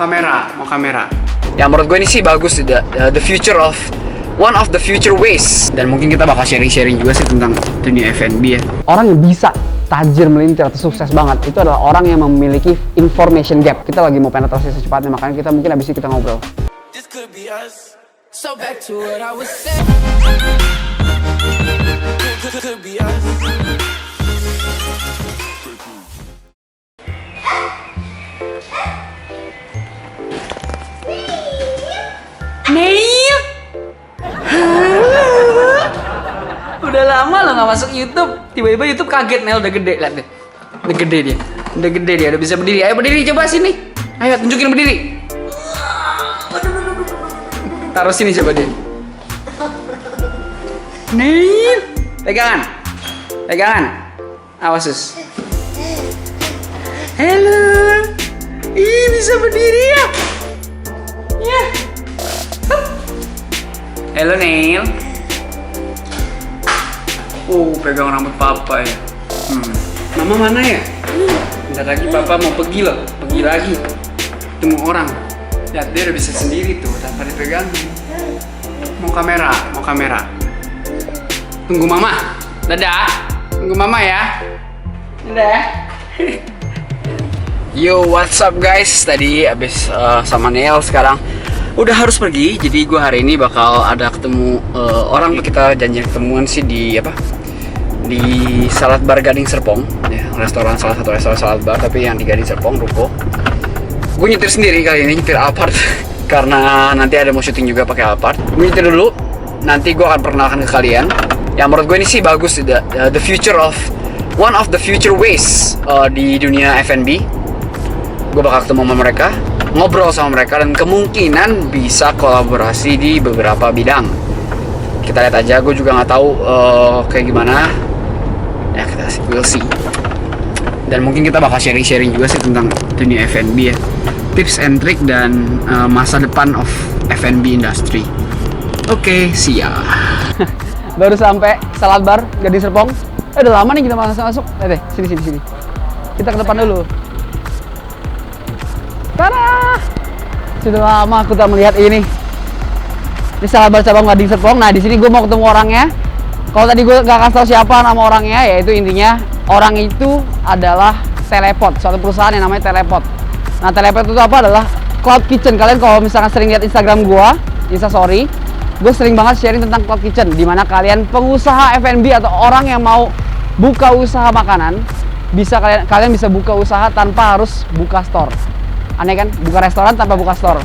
mau kamera. Ya menurut gue ini sih bagus, the future of one of the future ways. Dan mungkin kita bakal sharing juga sih tentang dunia F&B ya. Orang yang bisa tajir melintir atau sukses banget itu adalah orang yang memiliki information gap. Kita lagi mau penetrasi secepatnya, makanya kita mungkin abis ini kita ngobrol. This could be us. So back to what I was saying. Could be us. Neil, udah lama lo nggak masuk YouTube. Tiba-tiba YouTube kaget, Neil udah gede, lihat deh. Udah gede dia, udah bisa berdiri. Ayo berdiri, coba sini. Ayo tunjukin berdiri. Taruh sini coba dia. Neil, pegangan. Awas sus. Halo, ih bisa berdiri ya? Ya. Halo Neil. Pegang rambut papa ya. Mama mana ya? Bentar lagi papa mau pergi loh. Pergi lagi. Ketemu orang. Lihat dia udah bisa sendiri tuh tanpa dipegang. Mau kamera. Tunggu mama. Dadah. Tunggu mama ya. Dadah. Yo, what's up guys? Tadi abis sama Neil, sekarang udah harus pergi. Jadi gue hari ini bakal ada ketemu orang. Kita janjian ketemuan sih di Salad Bar Gading Serpong ya, salah satu restoran salad bar tapi yang di Gading Serpong, ruko. Gue nyetir sendiri kali ini, nyetir Alphard karena nanti ada mau syuting juga pakai Alphard. Gue nyetir dulu, nanti gue akan perkenalkan ke kalian. Ya menurut gue ini sih bagus, the future of one of the future ways di dunia F&B. Gue bakal ketemu sama mereka, ngobrol sama mereka, dan kemungkinan bisa kolaborasi di beberapa bidang. Kita lihat aja, gue juga nggak tahu kayak gimana. Ya we'll see. Dan mungkin kita bakal sharing juga sih tentang dunia F&B ya, tips and trick dan masa depan of F&B industry. Oke, siap. Baru sampai Salad Bar Gading Serpong. Udah lama nih kita masuk. Sini. Kita ke depan dulu. Tada! Sudah lama aku tak melihat ini. Ini Salad Bar cabang Gading Serpong. Nah, di sini gue mau ketemu orangnya. Kalau tadi gue gak kasih tahu siapa nama orangnya, yaitu intinya orang itu adalah Teleport, suatu perusahaan yang namanya Teleport. Nah, Teleport itu apa? Adalah cloud kitchen. Kalian kalau misalkan sering lihat Instagram gue, Instastory, gue sering banget sharing tentang cloud kitchen, dimana kalian pengusaha F&B atau orang yang mau buka usaha makanan, kalian bisa buka usaha tanpa harus buka store. Aneh kan? Buka restoran tanpa buka store.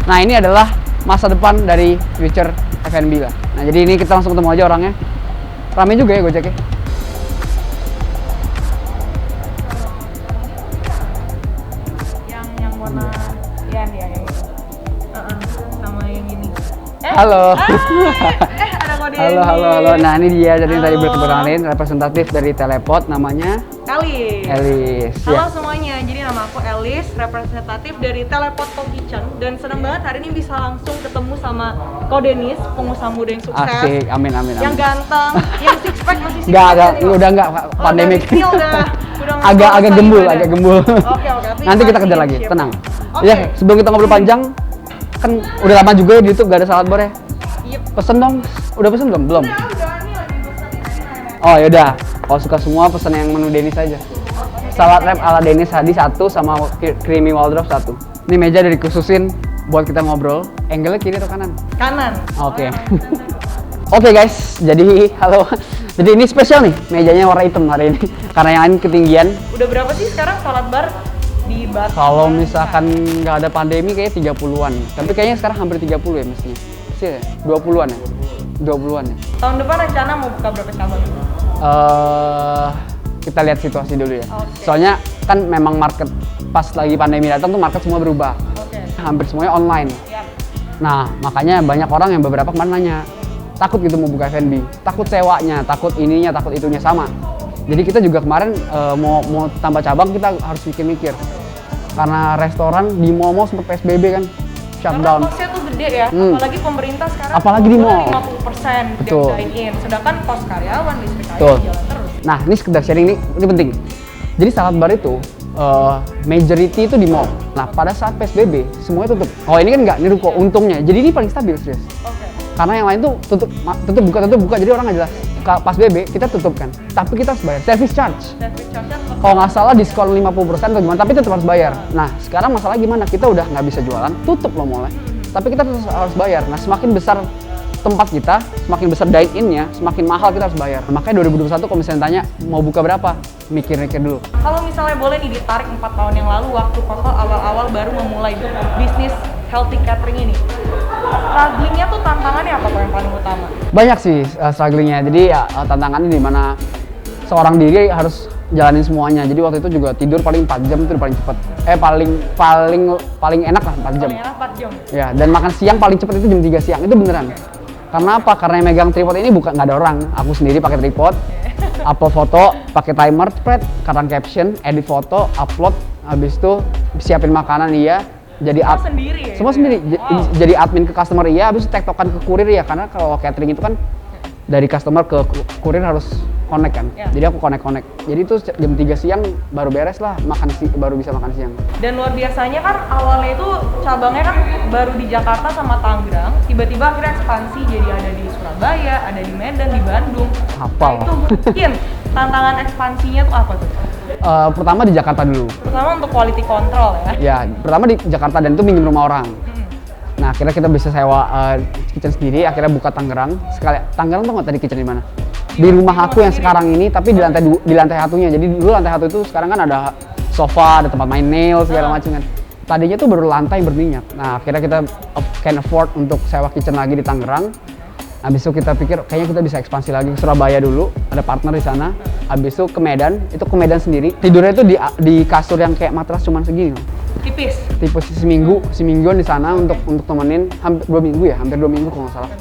Nah, ini adalah masa depan dari future F&B lah. Nah, jadi ini kita langsung ketemu aja orangnya. Rame juga ya Gojeknya. Yang warna ya yang itu. Sama yang ini. Halo. Ada kode. Halo. Nah, ini dia jadi tadi berkenalin representatif dari Teleport, namanya Elis. Halo semuanya, jadi nama aku Elis, representatif dari Teleport Kitchen, dan senang banget hari ini bisa langsung ketemu sama Ko Denis, pengusaha muda yang sukses. Asik, amin. Yang ganteng, yang six pack masih six Udah enggak pandemik. Udah agak gembul. Oke. Nanti kita kejar lagi, tenang. Okay. Ya, sebelum kita ngobrol panjang, kan udah lama juga ya di YouTube gak ada salad bar ya. Yep. Pesen dong. Udah pesen belum? Udah, ini lagi pesan. Oh yaudah, kalau suka semua pesen yang menu Denis aja. Salad wrap ala Denis Hadi 1 sama creamy waldorf 1. Ini meja udah dikhususin buat kita ngobrol. Angle-nya kiri atau kanan? Kanan. Oke. Oke guys, jadi halo. Jadi ini spesial nih, mejanya warna hitam hari ini. Karena yang lain ketinggian. Udah berapa sih sekarang salad bar di Batam? Kalau misalkan nggak ada pandemi kayaknya 30-an. Tapi kayaknya sekarang hampir 30 ya mestinya. Sih ya? 20-an ya? 20-an ya? Tahun depan rencana mau buka berapa cabang? Kita lihat situasi dulu ya. Okay. Soalnya kan memang market pas lagi pandemi datang tuh market semua berubah. Oke. Hampir semuanya online. Yap. Nah, makanya banyak orang yang beberapa kemarin nanya, takut gitu mau buka F&B, takut sewanya, takut ininya, takut itunya sama. Jadi kita juga kemarin mau tambah cabang, kita harus mikir-mikir. Karena restoran di mall-mall sempat PSBB kan, shutdown. Karena kosnya tuh gede ya, apalagi pemerintah sekarang. Apalagi di mall. 50% Betul. dine-in, sedangkan kos karyawan listrik aja Betul. jalan terus. Nah, ini sekedar sharing ini penting. Jadi salad bar itu majority itu di mall. Nah pada saat PSBB semuanya tutup. Oh ini kan nggak, ini ruko untungnya. Jadi ini paling stabil serius. Oke. Karena yang lain tuh tutup buka, jadi orang nggak jelas. Pas BB kita tutup kan, tapi kita harus bayar service charge. Service charge-nya tetap Kalau nggak salah diskon 50% atau gimana, tapi tetap harus bayar. Nah sekarang masalah gimana? Kita udah nggak bisa jualan, tutup loh mallnya. Tapi kita tetap harus bayar. Nah semakin besar tempat kita, semakin besar dine-in-nya, semakin mahal kita harus bayar. Nah, makanya 2021 kalau misalnya tanya mau buka berapa, mikir-mikir dulu. Kalau misalnya boleh nih ditarik 4 tahun yang lalu waktu Koko awal-awal baru memulai bisnis healthy catering ini. Strugglingnya tuh tantangannya apa Kok yang paling utama? Banyak sih strugglingnya. Jadi ya tantangannya di mana seorang diri harus jalanin semuanya. Jadi waktu itu juga tidur paling 4 jam itu paling cepat. Paling enak lah 4 jam. Paling enak 4 jam. Ya, dan makan siang paling cepat itu jam 3 siang. Itu beneran. Karena apa? Karena yang megang tripod ini bukan nggak ada orang. Aku sendiri pakai tripod, upload foto, pakai timer, spread, kadang caption, edit foto, upload, habis itu siapin makanan iya, jadi Semua sendiri ya? semua sendiri. Jadi admin ke customer iya, habis itu tektokan ke kurir ya. Karena kalau catering itu kan dari customer ke kurir harus connect kan. Ya. Jadi aku connect. Jadi itu jam 3 siang baru beres lah baru bisa makan siang. Dan luar biasanya kan awalnya itu cabangnya kan baru di Jakarta sama Tangerang, tiba-tiba akhirnya ekspansi jadi ada di Surabaya, ada di Medan, di Bandung. Hafal. Nah, itu mungkin tantangan ekspansinya tuh apa tuh? Pertama di Jakarta dulu. Pertama untuk quality control ya. Ya, pertama di Jakarta dan itu minjem rumah orang. Nah, akhirnya kita bisa sewa kitchen sendiri, akhirnya buka Tangerang. Tangerang tuh nggak tadi kitchen di mana? Di rumah aku yang sekarang ini, tapi di lantai satunya. Jadi dulu lantai satu itu sekarang kan ada sofa, ada tempat main nail segala macam kan. Tadinya tuh baru lantai berminyak. Nah, akhirnya kita can afford untuk sewa kitchen lagi di Tangerang. Habis itu kita pikir kayaknya kita bisa ekspansi lagi ke Surabaya dulu, ada partner di sana. Habis itu ke Medan sendiri. Tidurnya itu di kasur yang kayak matras cuman segini. Tipis. Tipe semingguan di sana untuk temenin hampir 2 minggu ya, hampir 2 minggu kalau nggak salah.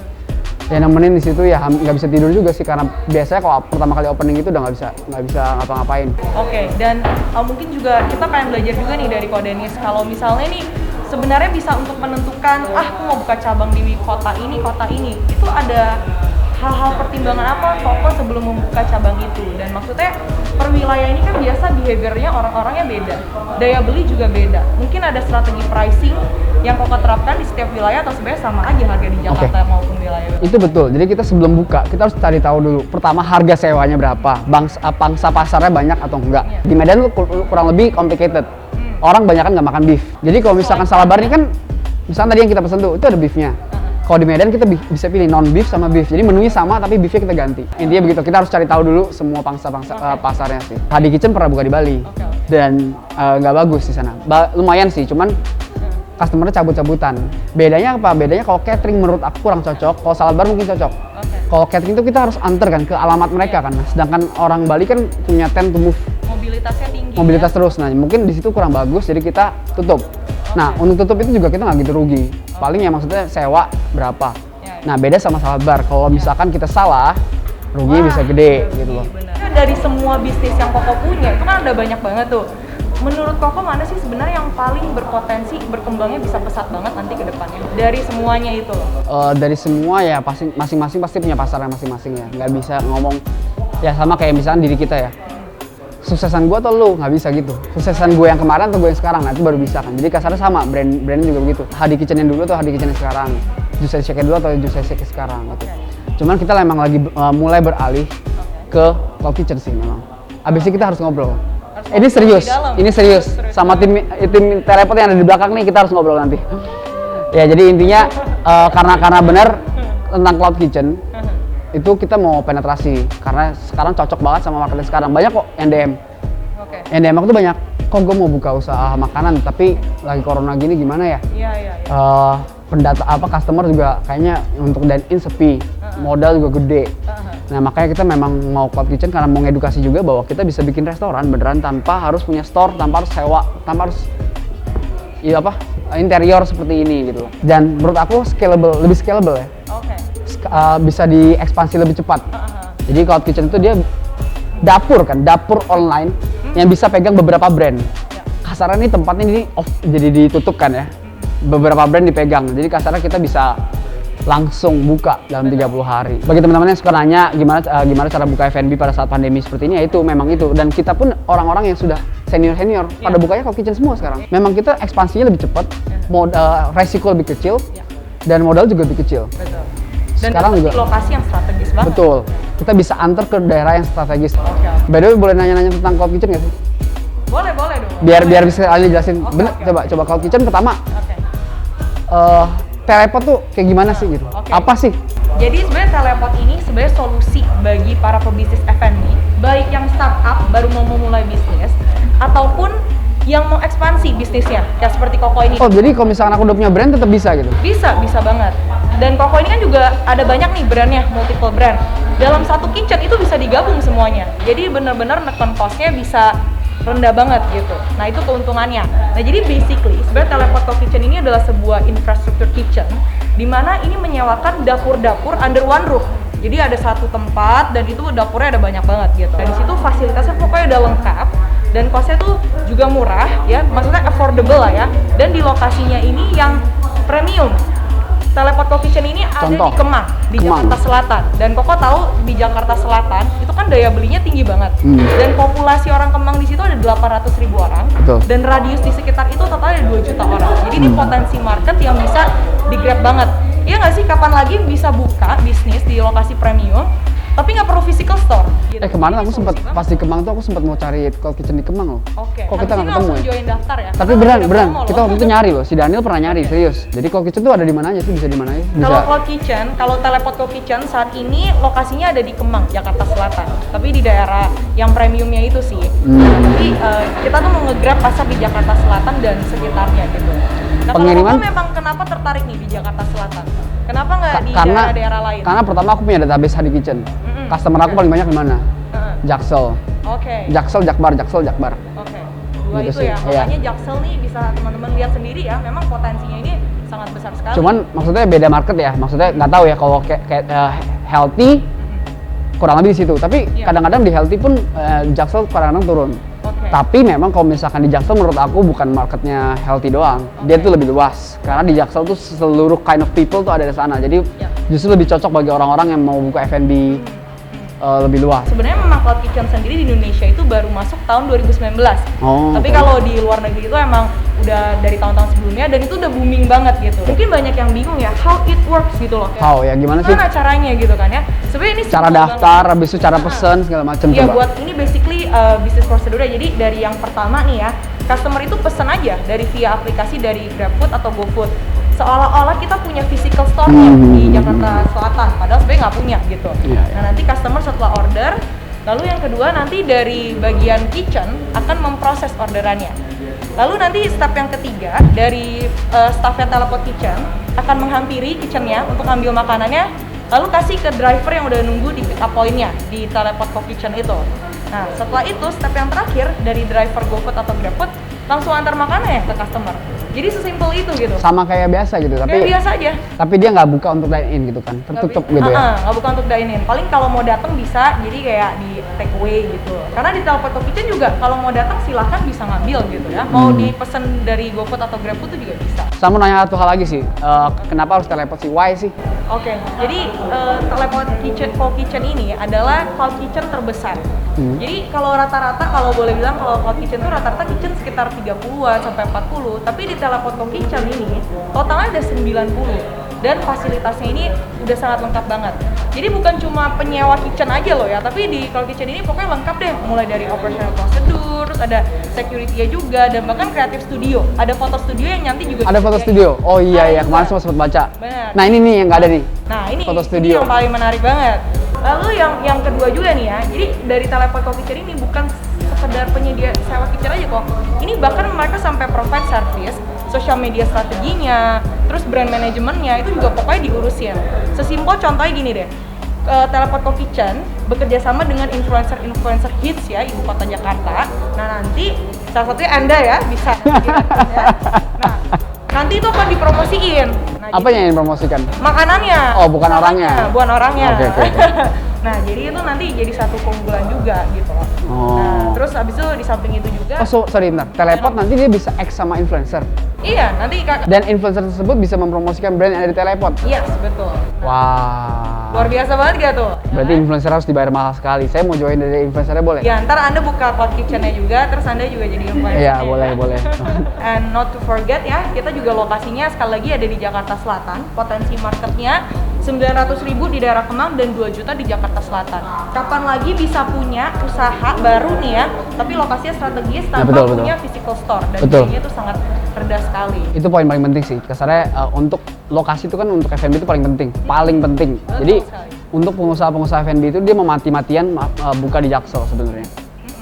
Ya nemenin di situ ya nggak bisa tidur juga sih karena biasanya kalau pertama kali opening itu udah nggak bisa ngapa-ngapain. Oke, dan mungkin juga kita pengen belajar juga nih dari Ko Dennis kalau misalnya nih sebenarnya bisa untuk menentukan aku mau buka cabang di kota ini itu ada hal-hal pertimbangan apa Koko sebelum membuka cabang itu. Dan maksudnya per wilayah ini kan biasa behaviornya orang-orangnya beda, daya beli juga beda, mungkin ada strategi pricing yang Koko terapkan di setiap wilayah atau sebenarnya sama aja harga di Jakarta maupun wilayah. Itu betul, jadi kita sebelum buka kita harus cari tahu dulu pertama harga sewanya berapa, pangsa pasarnya banyak atau enggak. Di Medan kurang lebih complicated, orang banyak kan nggak makan beef. Jadi kalau misalkan Salabar ini kan misalnya tadi yang kita pesan tuh itu ada beefnya. Kalau di Medan kita bisa pilih non beef sama beef. Jadi menunya sama tapi beefnya kita ganti. Intinya begitu. Kita harus cari tahu dulu semua pangsa pasarnya sih. Hadi Kitchen pernah buka di Bali dan nggak bagus di sana. Lumayan sih, cuman customernya cabut-cabutan. Bedanya apa? Bedanya kalau catering menurut aku kurang cocok. Kalau salad bar mungkin cocok. Kalau catering itu kita harus antar kan ke alamat mereka kan. Sedangkan orang Bali kan punya tend to move. Mobilitasnya tinggi. Mobilitas terus. Nah mungkin di situ kurang bagus. Jadi kita tutup. Nah, untuk tutup itu juga kita nggak gitu rugi. Paling ya maksudnya sewa berapa. Nah, beda sama salad bar. Kalau misalkan kita salah, rugi bisa gede gitu loh. Bener. Dari semua bisnis yang Koko punya, itu kan ada banyak banget tuh. Menurut Koko mana sih sebenarnya yang paling berpotensi berkembangnya bisa pesat banget nanti ke depannya? Dari semuanya itu loh. Dari semua ya pasti masing-masing pasti punya pasarnya masing-masing ya. Nggak bisa ngomong ya sama kayak misalnya diri kita ya. Suksesan gue atau lu, nggak bisa gitu. Suksesan gue yang kemarin atau gue yang sekarang, nah itu baru bisa kan. Jadi kasarnya sama, brandnya juga begitu. Hadi Kitchen yang dulu atau Hadi Kitchen yang sekarang. Juicy Shake dulu atau Juicy Shake sekarang gitu. Cuman kita memang lagi mulai beralih ke cloud kitchen sih memang. Abis itu kita harus ngobrol. Ini serius. Sama tim teleport yang ada di belakang nih kita harus ngobrol nanti. Ya jadi intinya karena benar tentang cloud kitchen. Itu kita mau penetrasi karena sekarang cocok banget sama market sekarang. Banyak kok yang DM. Yang DM aku tuh banyak. Kok gue mau buka usaha makanan tapi lagi corona gini gimana ya? Iya. Customer juga kayaknya untuk dine-in sepi. Modal juga gede. Nah, makanya kita memang mau cloud kitchen karena mau ngedukasi juga bahwa kita bisa bikin restoran beneran tanpa harus punya store, tanpa harus sewa, tanpa harus interior seperti ini gitu. Dan menurut aku lebih scalable ya. Bisa diekspansi lebih cepat. Jadi cloud kitchen itu dia dapur online yang bisa pegang beberapa brand. Kasarnya nih tempatnya ini jadi ditutup kan ya. Beberapa brand dipegang. Jadi kasarnya kita bisa langsung buka dalam 30 hari. Bagi teman-teman yang suka nanya gimana cara buka F&B pada saat pandemi seperti ini, ya itu memang itu. Dan kita pun orang-orang yang sudah senior pada bukanya cloud kitchen semua sekarang. Memang kita ekspansinya lebih cepat, resiko lebih kecil, dan modal juga lebih kecil. Betul. Dan Sekarang itu juga di lokasi yang strategis banget. betul. Kita bisa antar ke daerah yang strategis. Oke. By the way, boleh nanya-nanya tentang cloud kitchen nggak sih? Boleh dong. Biar bisa kalian jelasin. Oke, Bener, oke. coba cloud kitchen pertama. Oke. Teleport tuh kayak gimana sih gitu? Oke. Apa sih? Jadi sebenarnya teleport ini sebenarnya solusi bagi para pebisnis F&B, baik yang startup baru mau memulai bisnis ataupun yang mau ekspansi bisnisnya, kayak seperti Koko ini. Oh, jadi kalau misalkan aku udah punya brand tetap bisa gitu? Bisa banget. Dan Koko ini kan juga ada banyak nih brandnya, multiple brand. Dalam satu kitchen itu bisa digabung semuanya. Jadi benar-benar neken cost-nya bisa rendah banget gitu. Nah itu keuntungannya. Nah jadi basically sebenarnya Teleport Co Kitchen ini adalah sebuah infrastruktur kitchen di mana ini menyewakan dapur-dapur under one roof. Jadi ada satu tempat dan itu dapurnya ada banyak banget gitu. Dan di situ fasilitasnya pokoknya udah lengkap dan cost-nya tuh juga murah ya, maksudnya affordable lah ya. Dan di lokasinya ini yang premium. Teleport Co Kitchen ini ada Contoh? di Kemang, di Kemang. Jakarta Selatan. Dan Koko tahu di Jakarta Selatan itu kan daya belinya tinggi banget. Dan populasi orang Kemang di situ ada 800.000 orang. Betul. Dan radius di sekitar itu total ada 2 juta orang. Jadi ini potensi market yang bisa di-grab banget. Iya nggak sih, kapan lagi bisa buka bisnis di lokasi premium tapi nggak perlu physical store gitu. Kemarin Ini aku sempat solusi pas di Kemang tuh aku sempat mau cari cloud kitchen di Kemang loh. Oke, Kok kita habis nggak ini ketemu langsung ya? join daftar ya. Tapi Karena beneran, ada beneran. promo Kita loh. waktu itu nyari loh. Si Daniel pernah nyari, serius. Jadi cloud kitchen tuh ada di mana aja sih? Bisa di mana aja? Bisa. Kalau Cloud Kitchen, kalau Teleport Co Kitchen saat ini lokasinya ada di Kemang, Jakarta Selatan. Tapi di daerah yang premiumnya itu sih. Tapi kita tuh mau nge-grab pasar di Jakarta Selatan dan sekitarnya gitu. Nah, Pengiriman? kalau memang kenapa tertarik nih di Jakarta Selatan? Kenapa nggak di karena daerah-daerah lain? karena pertama aku punya database Hadi Kitchen. Customer aku paling banyak di mana? Heeh. Jaksel. Oke. Jaksel, Jakbar. Oke. Dua Gitu itu sih, ya. iya. Makanya Jaksel nih bisa teman-teman lihat sendiri ya. Memang potensinya ini sangat besar sekali. Cuman maksudnya beda market ya. Maksudnya nggak tahu ya kalau kayak healthy kurang lebih di situ. Tapi Iya. kadang-kadang di healthy pun Jaksel kadang-kadang turun. Oke. Tapi memang kalau misalkan di Jaksel menurut aku bukan marketnya healthy doang. Dia tuh lebih luas. Karena di Jaksel tuh seluruh kind of people tuh ada di sana. Jadi Iya. justru lebih cocok bagi orang-orang yang mau buka F&B lebih luas. Sebenarnya memang Cloud Kitchen sendiri di Indonesia itu baru masuk tahun 2019. Oh, Tapi oke. kalau di luar negeri itu emang udah dari tahun-tahun sebelumnya dan itu udah booming banget gitu. Mungkin banyak yang bingung ya how it works gitu loh. Kayak, How ya gimana sih? gimana caranya gitu kan ya. Sebenarnya ini Cara simple daftar, banget. habis itu cara pesen segala macam Iya, coba. buat ini basically bisnis prosedur. Jadi dari yang pertama nih ya, customer itu pesen aja dari via aplikasi dari GrabFood atau GoFood. Seolah-olah kita punya physical store-nya di Jakarta Selatan, padahal sebenarnya nggak punya gitu. Iya, iya. Nah nanti customer setelah order, lalu yang kedua nanti dari bagian kitchen akan memproses orderannya. Lalu nanti step yang ketiga dari staffnya Teleport Kitchen akan menghampiri kitchennya untuk ambil makanannya, lalu kasih ke driver yang udah nunggu di pick up point-nya di Teleport Co Kitchen itu. Nah setelah itu step yang terakhir dari driver GoFood atau GrabFood langsung antar makanannya ke customer. Jadi sesimpel itu gitu. Sama kayak biasa gitu, Kayak tapi biasa aja. tapi dia nggak buka untuk dine in gitu kan, tertutup gitu ya. Nggak bukan untuk dine in. Paling kalau mau datang bisa, jadi kayak di take away gitu. Karena di Teleport Co Kitchen juga kalau mau datang silahkan bisa ngambil gitu ya. Mau dipesen dari GoFood atau GrabFood itu juga bisa. Sama nanya satu hal lagi sih, kenapa harus teleport sih? Why sih? Oke, jadi Teleport Co Kitchen ini adalah cloud kitchen terbesar. Jadi kalau rata-rata, kalau boleh bilang kalau cloud kitchen itu rata-rata kitchen sekitar 30-an sampai 40. Tapi di Teleport Co Kitchen ini totalnya ada 90. Dan fasilitasnya ini udah sangat lengkap banget. Jadi bukan cuma penyewa kitchen aja loh ya, tapi di cloud kitchen ini pokoknya lengkap deh. Mulai dari operational procedure, terus ada security-nya juga, dan bahkan creative studio. Ada foto studio yang nanti juga Ada foto studio? Oh iya Ada ya, kemarin juga. sempat baca. Benar. Nah ini nih yang nggak ada nih. Nah ini Foto ini studio. yang paling menarik banget. Lalu yang kedua juga nih ya, jadi dari Teleport Co Kitchen ini bukan sekedar penyedia sewa kitchen aja kok. Ini bahkan mereka sampai provide service, social media strateginya, terus brand manajemennya itu juga pokoknya diurusin. Sesimpel contohnya gini deh, Teleport Co Kitchen bekerja sama dengan influencer hits ya ibu kota Jakarta. Nah nanti salah satunya Anda ya bisa. Ya. Nah nanti itu akan dipromosiin. Nah, Apa jadi- yang dipromosikan? makanannya. Oh, bukan orangnya. Bukan orangnya. Oke, oke, oke. Nah, jadi itu nanti jadi satu keunggulan juga gitu loh. Oh. Nah, terus abis itu di samping itu juga Oh sorry bentar, teleport nanti dia bisa X sama influencer. Iya, nanti Dan influencer tersebut bisa mempromosikan brand yang ada di Teleport. Yes, betul. Wah. Luar biasa banget gak tuh? Ya Berarti kan? influencer harus dibayar mahal sekali. Saya mau join dari influencernya boleh? Ya, ntar Anda buka cloud kitchen-nya juga, terus Anda juga jadi influencer. Iya, boleh. And not to forget ya, kita juga lokasinya sekali lagi ada di Jakarta Selatan. Potensi marketnya 900.000 di daerah Kemang dan 2 juta di Jakarta Selatan. Kapan lagi bisa punya usaha baru nih ya, tapi lokasinya strategis tanpa betul. punya physical store dan Betul. biayanya itu sangat rendah sekali. Itu poin paling penting sih. Kasarnya untuk lokasi itu kan untuk F&B itu paling penting. Betul Jadi sekali. untuk pengusaha-pengusaha F&B itu dia memati-matian buka di Jaksel sebenarnya.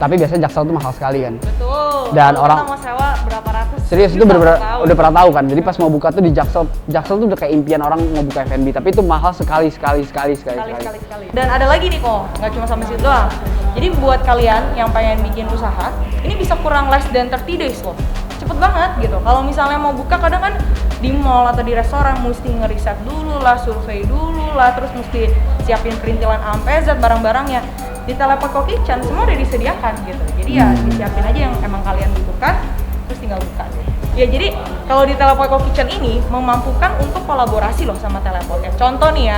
Tapi biasanya Jaksel itu mahal sekali kan. Betul. Dan Kalau orang- kita mau sewa berapa ratus? Serius itu juta bener-bener per tahun. udah pernah tahu kan. Jadi pas mau buka tuh di Jaksel tuh udah kayak impian orang mau buka F&B. Tapi itu mahal sekali. Sekali. Dan ada lagi nih kok, nggak cuma sampai situ doang. Jadi buat kalian yang pengen bikin usaha, ini bisa kurang less than 30 days loh. Cepet banget gitu. Kalau misalnya mau buka kadang kan di mall atau di restoran mesti ngeriset dulu lah, survei dulu lah, terus mesti siapin perintilan A sampai Z barang-barangnya. Di Teleport Co Kitchen semua udah disediakan gitu. Jadi ya disiapin aja yang emang kalian butuhkan, terus tinggal buka deh. Ya jadi kalau di Teleport Co Kitchen ini memampukan untuk kolaborasi loh sama Teleport ya. Contoh nih ya,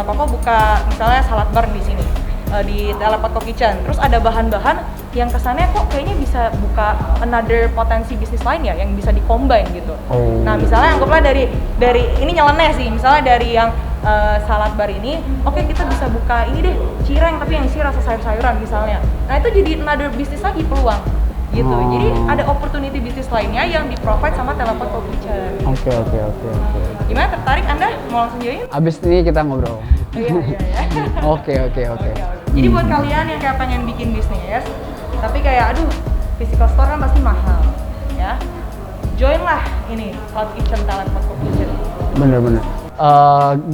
Koko buka misalnya salad bar di sini di Teleport Co Kitchen. Terus ada bahan-bahan yang kesannya kok kayaknya bisa buka another potensi bisnis lain ya yang bisa di-combine gitu. Oh. Nah misalnya anggaplah dari ini nyeleneh sih, misalnya dari yang salad bar ini, oke kita bisa buka ini deh cireng tapi yang isi rasa sayur-sayuran misalnya. Nah itu jadi another bisnis lagi peluang gitu. Oh. Jadi ada opportunity bisnis lainnya yang di-provide sama Teleport Co Kitchen. Oke. Gimana, tertarik Anda mau langsung join? Abis ini kita ngobrol. Iya. Oke. Jadi buat kalian yang kayak pengen bikin bisnis, tapi kayak aduh physical store kan pasti mahal, ya. Join lah ini Cloud Kitchen Teleport Co Kitchen. Bener.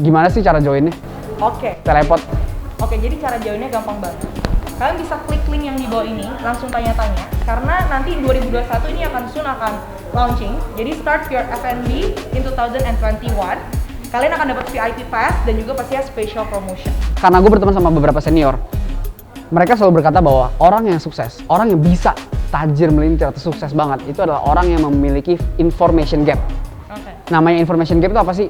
Gimana sih cara joinnya? Oke, Teleport. jadi cara joinnya gampang banget. Kalian bisa klik link yang di bawah ini, langsung tanya-tanya. Karena nanti 2021 ini akan launching. Jadi start your F&B in 2021. Kalian akan dapat VIP pass dan juga pasti special promotion. Karena gue berteman sama beberapa senior, mereka selalu berkata bahwa orang yang sukses, orang yang bisa tajir melintir atau sukses banget, itu adalah orang yang memiliki information gap. Oke. Namanya information gap itu apa sih?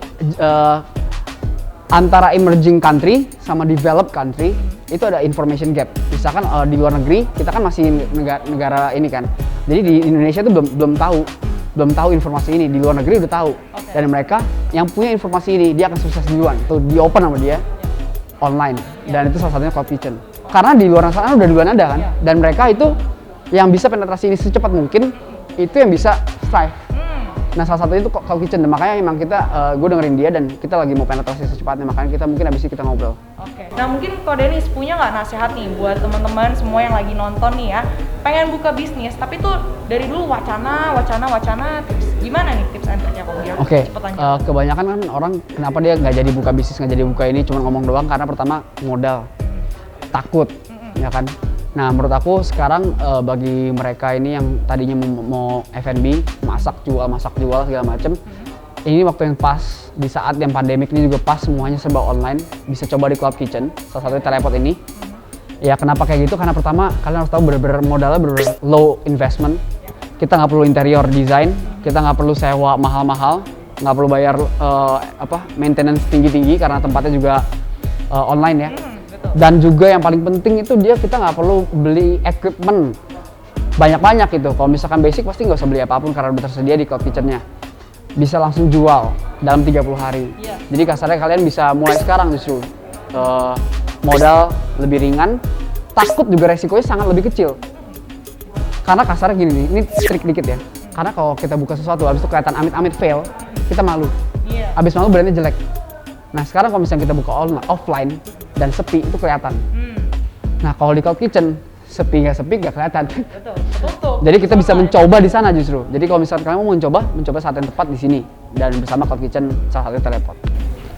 Antara emerging country sama developed country itu ada information gap. Misalkan di luar negeri kita kan masih negara ini kan. Jadi di Indonesia itu belum tahu informasi ini. Di luar negeri udah tahu. Okay. Dan mereka yang punya informasi ini dia akan sukses duluan. Tuh di open sama dia online. Dan itu salah satunya Cloud Kitchen. Karena di luar sana udah duluan ada kan. Dan mereka itu yang bisa penetrasi ini secepat mungkin itu yang bisa strive. Nah salah satunya itu Cloud Kitchen, dan makanya emang kita, gue dengerin dia dan kita lagi mau penetrasi secepatnya, makanya kita mungkin abis ini kita ngobrol. Oke. Nah mungkin Ko Denis punya nggak nasihat nih buat teman-teman semua yang lagi nonton nih ya, pengen buka bisnis tapi tuh dari dulu wacana, tips gimana nih tips and triknya Ko biar Oke, cepet lanjut. kebanyakan kan orang kenapa dia nggak jadi buka bisnis, nggak jadi buka ini, cuma ngomong doang karena pertama modal, takut, ya kan. Nah menurut aku sekarang bagi mereka ini yang tadinya mau F&B, masak jual segala macem, ini waktu yang pas di saat yang pandemik ini juga pas semuanya serba online, bisa coba di Cloud Kitchen, salah satunya Teleport ini. Ya kenapa kayak gitu? Karena pertama kalian harus tahu bener-bener modalnya bener-bener low investment. Kita nggak perlu interior design, kita nggak perlu sewa mahal-mahal, nggak perlu bayar maintenance tinggi-tinggi karena tempatnya juga online ya. Dan juga yang paling penting itu kita nggak perlu beli equipment banyak-banyak gitu. Kalau misalkan basic pasti nggak usah beli apapun karena udah tersedia di Cloud Kitchen-nya. Bisa langsung jual dalam 30 hari. Iya. Jadi kasarnya kalian bisa mulai sekarang justru. Modal lebih ringan, takut juga resikonya sangat lebih kecil. Karena kasarnya gini nih, ini trik dikit ya. Karena kalau kita buka sesuatu, habis itu kelihatan amit-amit fail, kita malu. Iya. Habis malu brandnya jelek. Nah sekarang kalau misalnya kita buka offline dan sepi, itu kelihatan. Nah kalau di Cloud Kitchen, sepi nggak kelihatan. Betul. Tutup. Jadi kita bisa mencoba di sana justru. Jadi kalau misalnya kalian mau mencoba saat yang tepat di sini. Dan bersama Cloud Kitchen, salah satunya Teleport.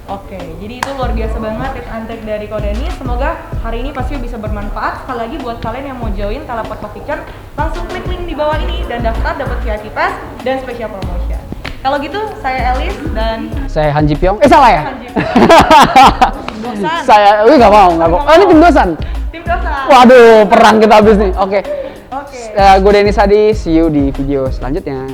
Oke, jadi itu luar biasa banget tips and trick dari Ko Denis. Semoga hari ini pasti bisa bermanfaat. Sekali lagi buat kalian yang mau join Teleport Co Kitchen, langsung klik link di bawah ini dan daftar dapat VIP pass dan special promotion. Kalau gitu, saya Elis dan Saya Han Ji Pyong. Salah ya? Han Ji. Dosan. Saya, nggak mau. Oh ini tim dosan. Tim dosan. Waduh, perang kita habis nih. Oke. Oke. Gue Denis Hadi, see you di video selanjutnya.